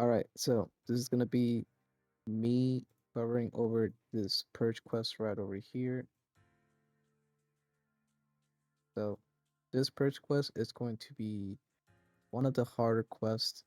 Alright, so this is gonna be me covering over this Purge quest right over here. So this Purge quest is going to be one of the harder quests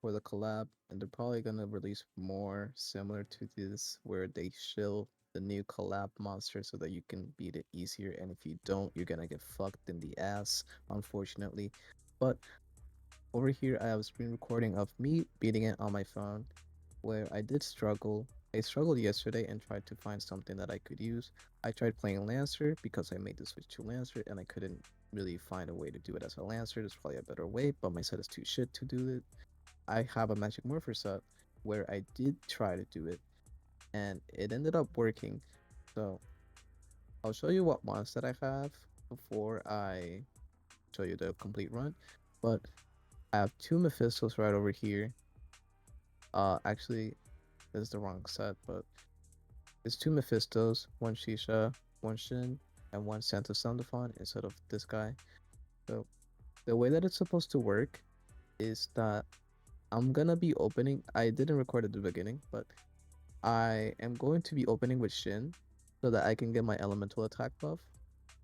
for the collab, and they're probably gonna release more similar to this where they show the new collab monster so that you can beat it easier, and if you don't, you're gonna get fucked in the ass, unfortunately. But over here I have a screen recording of me beating it on my phone where I did struggle. I struggled yesterday and tried to find something that I could use. I tried playing Lancer because I made the switch to Lancer and I couldn't really find a way to do it as a Lancer. There's probably a better way, but my set is too shit to do it. I have a Magic Morpher set where I did try to do it and it ended up working. So I'll show you what mods that I have before I show you the complete run. But I have two Mephistos right over here. Actually, this is the wrong set, but it's two Mephistos, one Shisha, one Shin, and one Santa Sandafon instead of this guy. So the way that it's supposed to work is that I'm gonna be opening. I didn't record at the beginning, but I am going to be opening with Shin so that I can get my elemental attack buff.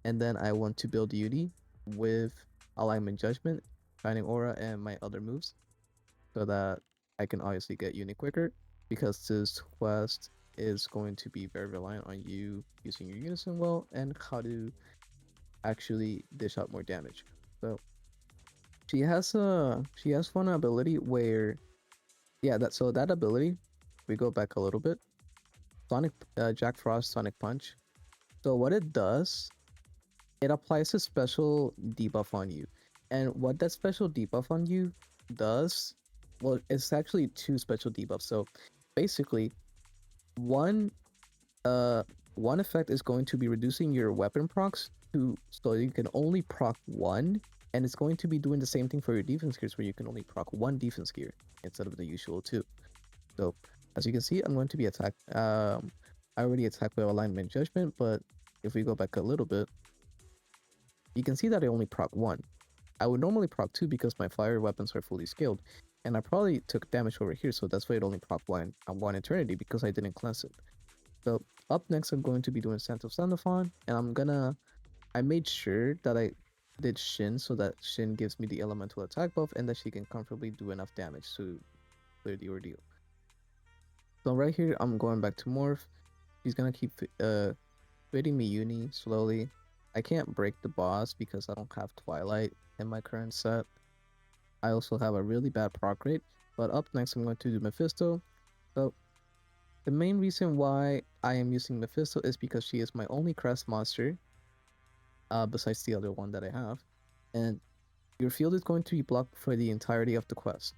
And then I want to build Uni with Alignment Judgment, Shining Aura, and my other moves so that I can obviously get Uni quicker because this quest is going to be very reliant on you using your Unison well and how to actually dish out more damage. So she has one ability where that ability, we go back a little bit. Sonic Jack Frost Sonic Punch. So what it does, it applies a special debuff on you. And what that special debuff on you does, well, it's actually two special debuffs. So basically, one uh one effect is going to be reducing your weapon procs to so you can only proc one, and it's going to be doing the same thing for your defense gears where you can only proc one defense gear instead of the usual two. So as you can see, I'm going to be attacked. I already attacked with alignment judgment, but if we go back a little bit, you can see that I only proc one. I would normally proc two because my fire weapons are fully scaled, and I probably took damage over here, so that's why it only proc one eternity because I didn't cleanse it. So up next, I'm going to be doing Scent of Sandafon, and I made sure that I did Shin so that Shin gives me the elemental attack buff and that she can comfortably do enough damage to clear the ordeal. So right here, I'm going back to Morph. She's gonna keep fitting me Uni slowly. I can't break the boss because I don't have Twilight in my current set. I also have a really bad proc rate. But up next, I'm going to do Mephisto. So the main reason why I am using Mephisto is because she is my only crest monster, besides the other one that I have. And your field is going to be blocked for the entirety of the quest.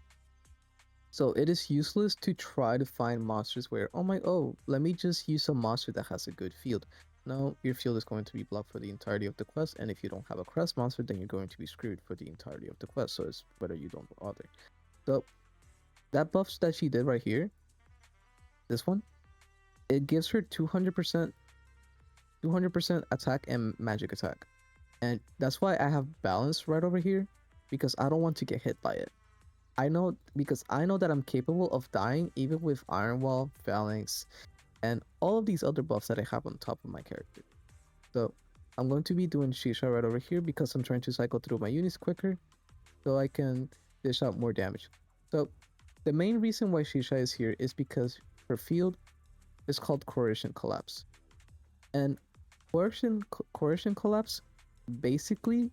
So it is useless to try to find monsters where, let me just use a monster that has a good field. No, your field is going to be blocked for the entirety of the quest, and if you don't have a crest monster, then you're going to be screwed for the entirety of the quest, so it's whether you don't bother. So that buff that she did right here, this one, it gives her 200% attack and magic attack. And that's why I have balance right over here, because I don't want to get hit by it. I know that I'm capable of dying even with Iron Wall, Phalanx, and all of these other buffs that I have on top of my character. So I'm going to be doing Shisha right over here because I'm trying to cycle through my units quicker so I can dish out more damage. So the main reason why Shisha is here is because her field is called Coercion Collapse. And Coercion Collapse, basically,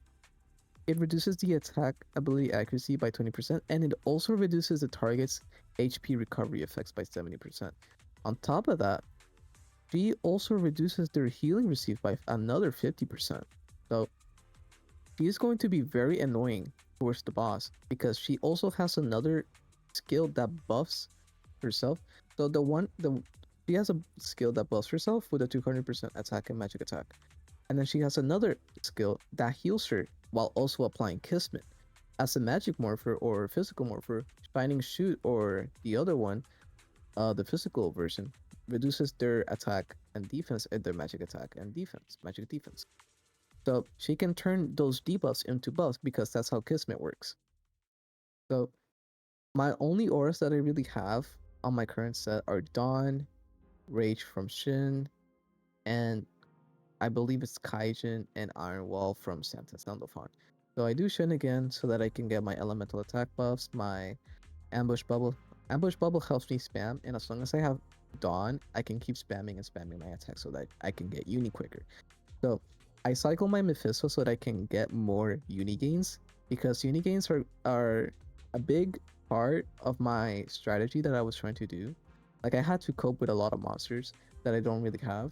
it reduces the attack ability accuracy by 20%, and it also reduces the target's HP recovery effects by 70%. On top of that, she also reduces their healing received by another 50%. So she is going to be very annoying towards the boss because she also has another skill that buffs herself. So she has a skill that buffs herself with a 200% attack and magic attack. And then she has another skill that heals her while also applying Kismet. As a magic morpher or physical morpher, Shining Shoot or the other one, the physical version, reduces their attack and defense and their magic attack and magic defense. So she can turn those debuffs into buffs because that's how Kismet works. So My only auras that I really have on my current set are Dawn, Rage from Shin, and I believe it's Kaijin and Iron Wall from Santa Sandalphon. So I do Shin again so that I can get my elemental attack buffs, my ambush bubble. Ambush bubble helps me spam, and as long as I have Dawn, I can keep spamming and spamming my attacks so that I can get uni quicker. So I cycle my Mephisto so that I can get more uni gains, because uni gains are a big part of my strategy that I was trying to do. Like I had to cope with a lot of monsters that I don't really have.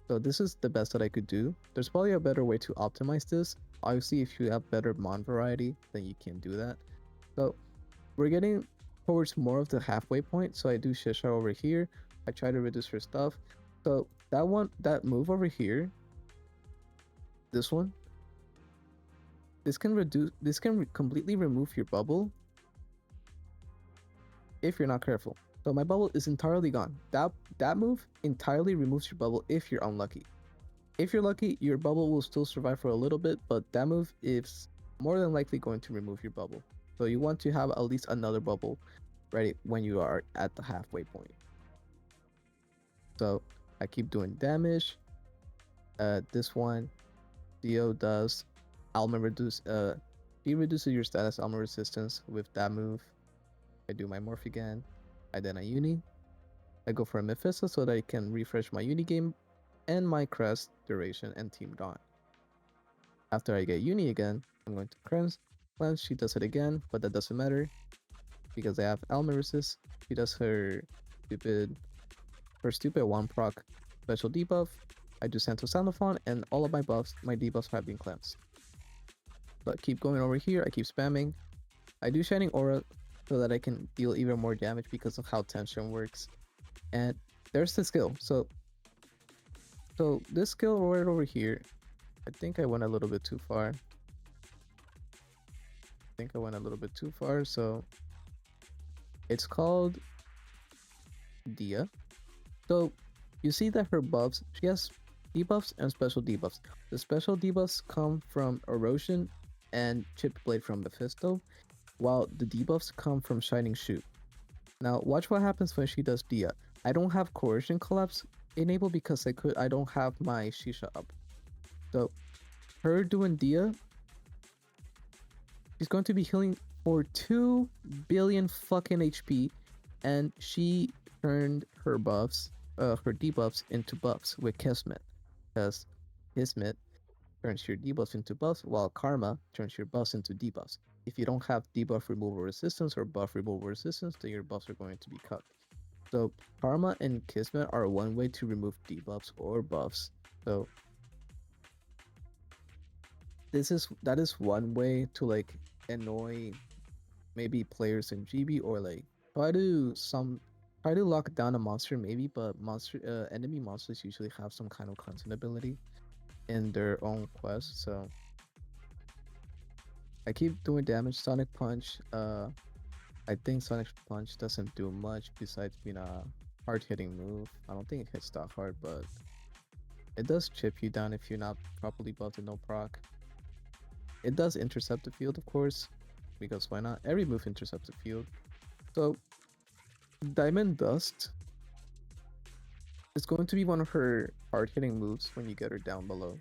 So this is the best that I could do. There's probably a better way to optimize this. Obviously, if you have better mon variety, then you can do that. So we're getting towards more of the halfway point. So I do Shisha over here. I try to reduce her stuff. So that move over here, this one, this can completely remove your bubble if you're not careful. So my bubble is entirely gone. That move entirely removes your bubble if you're unlucky. If you're lucky, your bubble will still survive for a little bit, but that move is more than likely going to remove your bubble. So you want to have at least another bubble ready when you are at the halfway point. So I keep doing damage. This one, Dio does Alma reduce. He reduces your status Alma resistance with that move. I do my morph again. I then a uni. I go for a Mephisto so that I can refresh my uni game and my crest duration and team Dawn. After I get uni again, I'm going to cleanse. She does it again, but that doesn't matter because I have Alma resist. She does her stupid 1 proc special debuff. I do Santos Sandalphon, and all of my buffs, my debuffs have been cleansed. But keep going over here, I keep spamming. I do Shining Aura so that I can deal even more damage because of how tension works. And there's the skill. So this skill right over here, I think I went a little bit too far. So it's called Dia. So you see that her buffs, she has debuffs and special debuffs. The special debuffs come from Erosion and Chipped Blade from Mephisto, while the debuffs come from Shining Shoot. Now watch what happens when she does Dia. I don't have Coercion Collapse enabled because I don't have my Shisha up. So her doing Dia, she's going to be healing for 2 billion fucking HP, and she turned her buffs, her debuffs into buffs with Kismet, because Kismet turns your debuffs into buffs, while Karma turns your buffs into debuffs. If you don't have debuff removal resistance or buff removal resistance, then your buffs are going to be cut. So Karma and Kismet are one way to remove debuffs or buffs. So that is one way to like annoy maybe players in GB, or like try to lock down a monster maybe, but enemy monsters usually have some kind of cleansing ability in their own quest. So I keep doing damage. Sonic Punch, I think Sonic Punch doesn't do much besides being a hard hitting move. I don't think it hits that hard, but it does chip you down if you're not properly buffed and no proc. It does intercept the field, of course, because why not? Every move intercepts the field. So Diamond Dust is going to be one of her hard-hitting moves when you get her down below.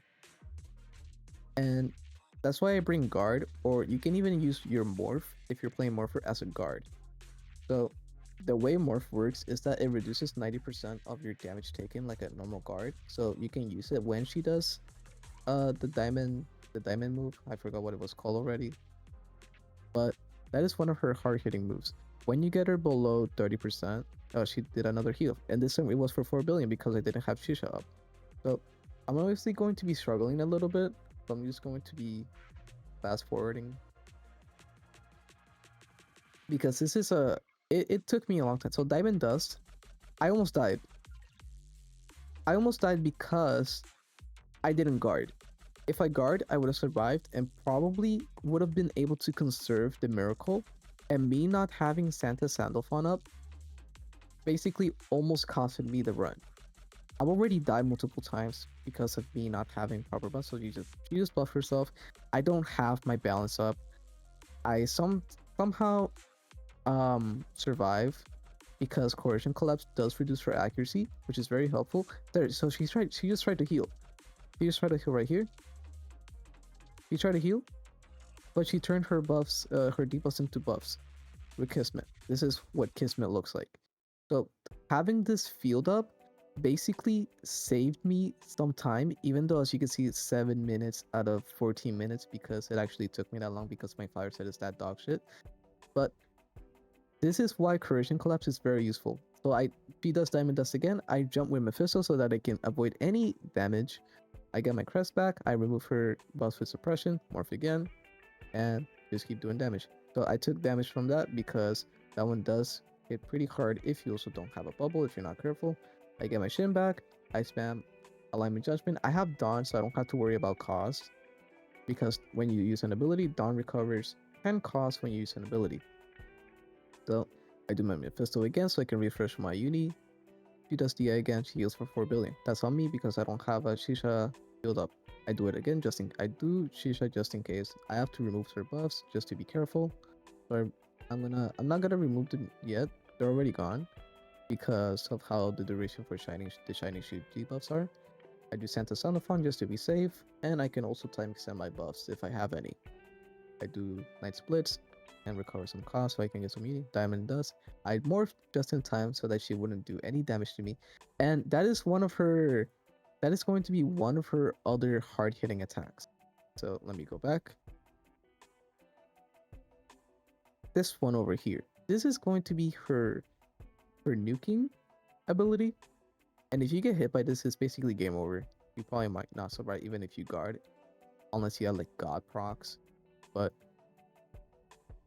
And that's why I bring Guard, or you can even use your Morph if you're playing Morpher as a Guard. So the way Morph works is that it reduces 90% of your damage taken like a normal Guard. So you can use it when she does the diamond move. I forgot what it was called already. But that is one of her hard-hitting moves. When you get her below 30%, she did another heal. And this time it was for 4 billion because I didn't have Shisha up. So I'm obviously going to be struggling a little bit. So I'm just going to be fast forwarding. Because this is it took me a long time. So Diamond Dust, I almost died. I almost died because I didn't guard. If I guard, I would have survived and probably would have been able to conserve the miracle. And me not having Santa Sandalphon up basically almost costed me the run. I've already died multiple times because of me not having proper buff. So she just buff herself. I don't have my balance up. I somehow survive because Coercion Collapse does reduce her accuracy, which is very helpful. There, so she just tried to heal. She just tried to heal right here. She tried to heal, but she turned her buffs, her debuffs into buffs with Kismet. This is what Kismet looks like. So having this field up basically saved me some time, even though as you can see it's 7 minutes out of 14 minutes because it actually took me that long because my fire set is that dog shit. But this is why Coercion Collapse is very useful. So she does Diamond Dust again, I jump with Mephisto so that I can avoid any damage. I get my crest back, I remove her buffs with suppression, morph again, and just keep doing damage. So I took damage from that because that one does hit pretty hard if you also don't have a bubble, if you're not careful. I get my Shin back, I spam Alignment Judgment. I have Dawn, so I don't have to worry about cost, because when you use an ability, Dawn recovers 10 cost when you use an ability. So I do my Mephisto again so I can refresh my uni. She does DI again, she heals for 4 billion. That's on me because I don't have a Shisha build up. I do it again I do Shisha just in case. I have to remove her buffs just to be careful. So I'm not gonna remove them yet. They're already gone because of how the duration for the Shining Shoot debuffs are. I do Santa Sonophon just to be safe, and I can also time extend my buffs if I have any. I do Night Splits and recover some cost so I can get some uni. Diamond Dust. I morphed just in time so that she wouldn't do any damage to me. And that is one of her, that is going to be one of her other hard hitting attacks. So let me go back. This one over here. This is going to be her nuking ability. And if you get hit by this, it's basically game over. You probably might not survive even if you guard. Unless you have like God procs. But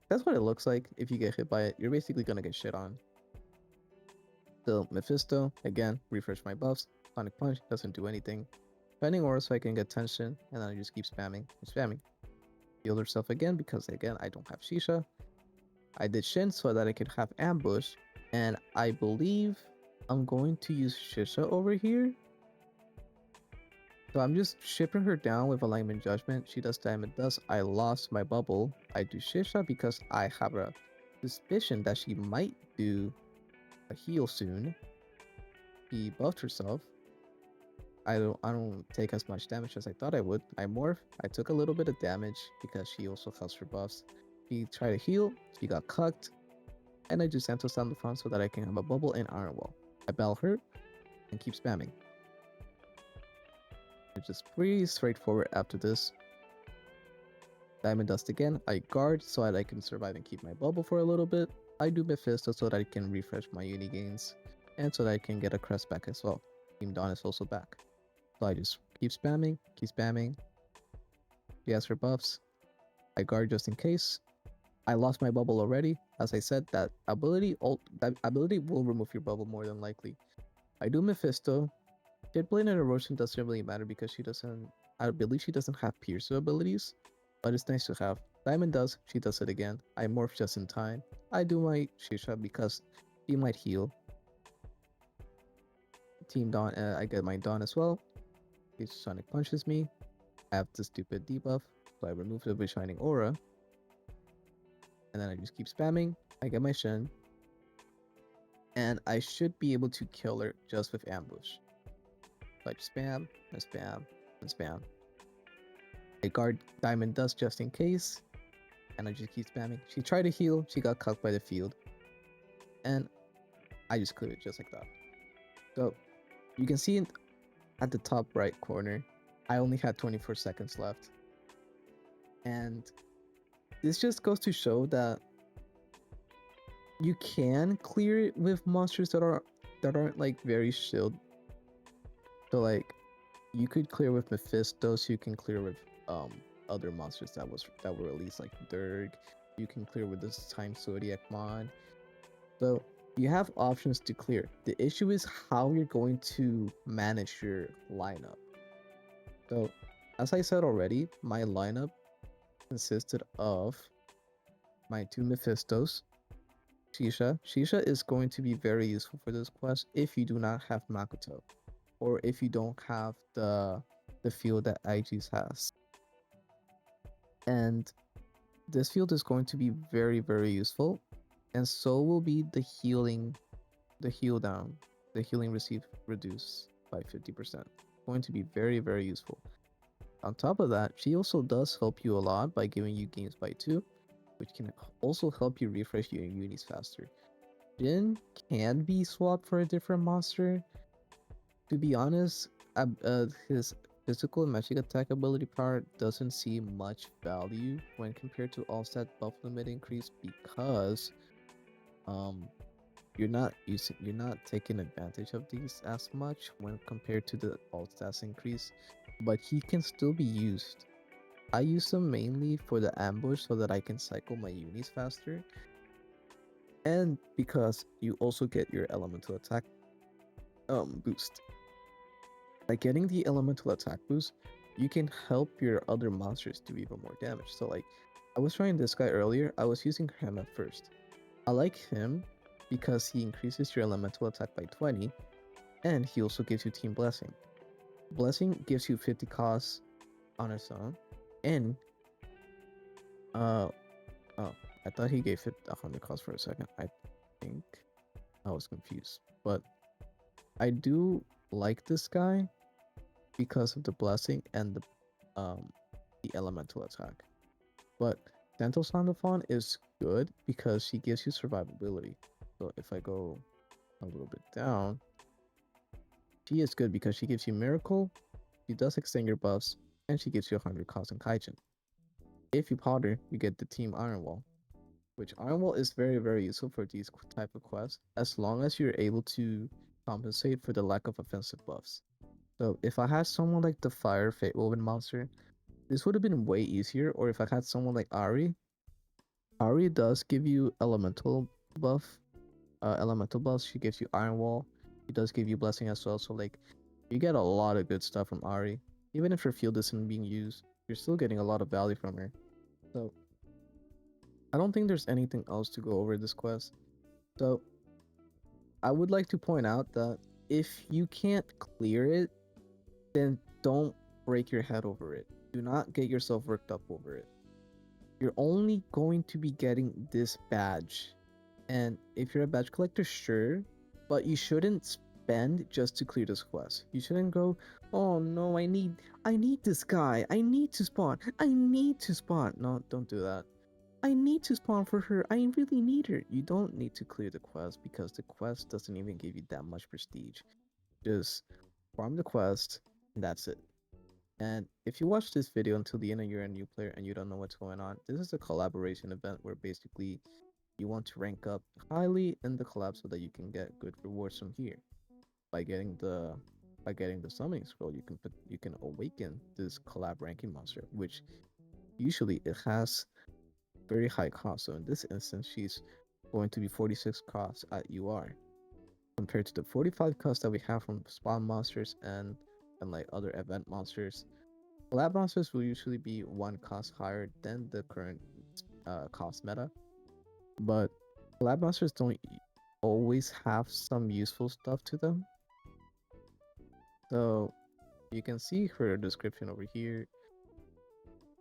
that's what it looks like if you get hit by it. You're basically gonna get shit on. So Mephisto, again, refresh my buffs. Sonic Punch doesn't do anything. Spending aura so I can get tension, and then I just keep spamming and spamming. Heal herself again because again I don't have Shisha. I did Shin so that I could have ambush, and I believe I'm going to use Shisha over here. So I'm just shipping her down with Alignment Judgment. She does Diamond Dust. I lost my bubble. I do Shisha because I have a suspicion that she might do a heal soon. She buffed herself. I don't take as much damage as I thought I would. I morph. I took a little bit of damage because she also has her buffs. She tried to heal. She got cucked. And I just Santos down the front so that I can have a bubble and Iron Wall. I bell her and keep spamming. It's just pretty straightforward after this. Diamond Dust again. I guard so that I can survive and keep my bubble for a little bit. I do Mephisto so that I can refresh my uni gains. And so that I can get a crest back as well. Team Dawn is also back. So I just keep spamming, keep spamming. She has her buffs. I guard just in case. I lost my bubble already. As I said, that ability will remove your bubble more than likely. I do Mephisto. Deadblade and Erosion doesn't really matter because she doesn't, I believe she doesn't have Piercer abilities, but it's nice to have. Diamond does, she does it again. I morph just in time. I do my Shisha because she might heal. Team Dawn, I get my Dawn as well. He Sonic punches me. I have the stupid debuff, so I remove it with Shining Aura. And then I just keep spamming. I get my Shin. And I should be able to kill her just with ambush. So I just spam, and spam, and spam. I guard Diamond Dust just in case. And I just keep spamming. She tried to heal, she got cucked by the field. And I just cleared it just like that. So you can see at the top right corner, I only had 24 seconds left. And this just goes to show that you can clear it with monsters that aren't like very shield. So like you could clear with Mephistos, you can clear with other monsters that were released like Durg. You can clear with this Time Zodiac mod. So you have options to clear. The issue is how you're going to manage your lineup. So as I said already, my lineup consisted of my two Mephistos, Shisha. Shisha is going to be very useful for this quest if you do not have Makoto, or if you don't have the field that Aegis has. And this field is going to be very, very useful and so will be the healing, the heal down, the healing receive reduced by 50%. Going to be very, very useful. On top of that, she also does help you a lot by giving you games by 2, which can also help you refresh your unis faster. Jin can be swapped for a different monster. To be honest, his physical and magic attack ability power doesn't see much value when compared to all-stat buff limit increase because um you're not taking advantage of these as much when compared to the all-stats increase, but he can still be used. I use them mainly for the ambush so that I can cycle my unis faster, and because you also get your elemental attack boost. By getting the elemental attack boost, you can help your other monsters do even more damage. So like, I was trying this guy earlier, I was using him at first. I like him because he increases your elemental attack by 20, and he also gives you Team Blessing. Blessing gives you 50 costs on its own, and uh oh, I thought he gave 100 costs for a second. I think I was confused, but I do like this guy because of the blessing and the elemental attack. But Dental Sondophon is good because she gives you survivability. So if I go a little bit down, she is good because she gives you miracle, she does extend your buffs, and she gives you 100 cost in Kaijin. If you powder, you get the Team Iron Wall, which Iron Wall is very, very useful for these type of quests as long as you're able to compensate for the lack of offensive buffs. So if I had someone like the Fire Fate Woven monster, this would have been way easier. Or if I had someone like Ari, Ari does give you buff, elemental buffs. She gives you Iron Wall. She does give you Blessing as well. So like, you get a lot of good stuff from Ari. Even if her field isn't being used, you're still getting a lot of value from her. So I don't think there's anything else to go over this quest. So I would like to point out that if you can't clear it, then don't break your head over it. Do not get yourself worked up over it. You're only going to be getting this badge. And if you're a badge collector, sure, but you shouldn't spend just to clear this quest. You shouldn't go, oh no, I need this guy. I need to spawn. I need to spawn. No, don't do that. I need to spawn for her. I really need her. You don't need to clear the quest because the quest doesn't even give you that much prestige. Just farm the quest, and that's it. And if you watch this video until the end and you're a new player and you don't know what's going on, this is a collaboration event where basically you want to rank up highly in the collab so that you can get good rewards from here. By getting the summoning scroll, you can awaken this collab ranking monster, which usually it has very high cost. So in this instance, she's going to be 46 cost at UR compared to the 45 cost that we have from spawn monsters and like other event monsters. Lab monsters will usually be one cost higher than the current cost meta, but lab monsters don't always have some useful stuff to them. So you can see her description over here: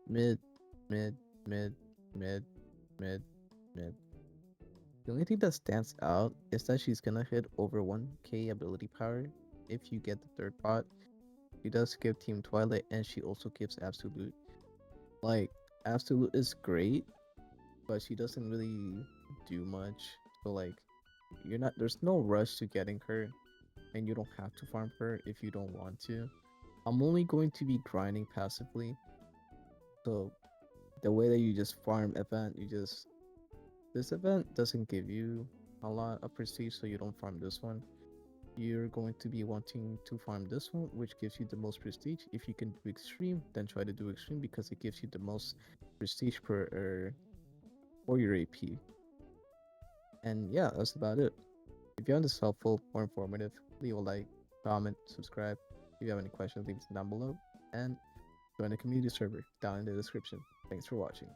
mid, mid, mid, mid, mid, mid. The only thing that stands out is that she's gonna hit over 1k ability power if you get the third pot. She does give Team Twilight, and she also gives Absolute. Like, Absolute is great, but she doesn't really do much. So like, there's no rush to getting her, and you don't have to farm her if you don't want to. I'm only going to be grinding passively. So the way that you just farm event, this event doesn't give you a lot of prestige, so you don't farm this one. You're going to be wanting to farm this one, which gives you the most prestige. If you can do extreme, then try to do extreme because it gives you the most prestige for your AP. And yeah, that's about it. If you found this helpful or informative, leave a like, comment, subscribe. If you have any questions, leave them down below, and join the community server down in the description. Thanks for watching.